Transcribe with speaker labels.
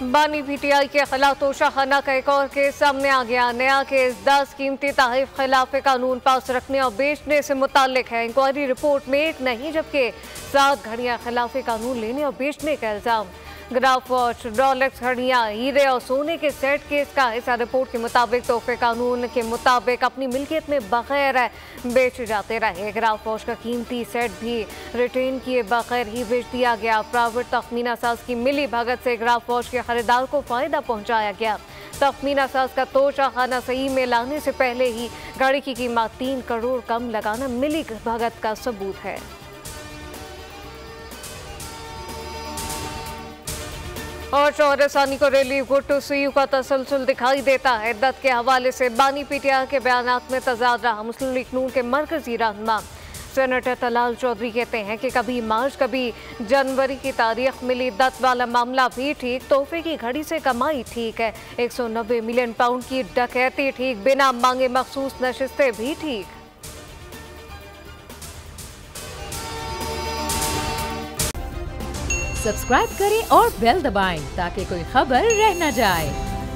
Speaker 1: बानी पीटीआई के खिलाफ तोशाखाना का एक और केस सामने आ गया। नया केस 10 कीमती तहरीफ खिलाफ कानून पास रखने और बेचने से मुताल्लिक है। इंक्वायरी रिपोर्ट में एक नहीं जबकि 7 घड़ियां खिलाफ कानून लेने और बेचने का इल्जाम। ग्राफ वॉच, रॉलेक्स घड़ियां, हीरे और सोने के सेट केस का हिस्सा। रिपोर्ट के मुताबिक तोहफे कानून के मुताबिक अपनी मिल्कियत में बगैर बेचे जाते रहे। ग्राफ वॉच का कीमती सेट भी रिटेन किए बगैर ही बेच दिया गया। प्राइवेट तखमीना साज की मिली भगत से ग्राफ वॉच के खरीदार को फायदा पहुंचाया गया। तखमीना साज का तोशाखाना सही में लाने से पहले ही घड़ी की कीमत 3 करोड़ कम लगाना मिली भगत का सबूत है। और शौहरसानी को रिलीव गुड टू सी यू का तसलसल दिखाई देता है। दत्त के हवाले से बानी पीटीआई के बयानात में तजाद रहा। मुस्लिम लीग नून के मरकजी रहनुमा सेनेटर तलाल चौधरी कहते हैं कि कभी मार्च कभी जनवरी की तारीख मिली। दत्त वाला मामला भी ठीक, तोहफे की घड़ी से कमाई ठीक है, 190 मिलियन पाउंड की डकैती ठीक, बिना मांगे मखसूस नशिस्तें भी ठीक।
Speaker 2: सब्सक्राइब करें और बेल दबाएं ताकि कोई खबर रह न जाए।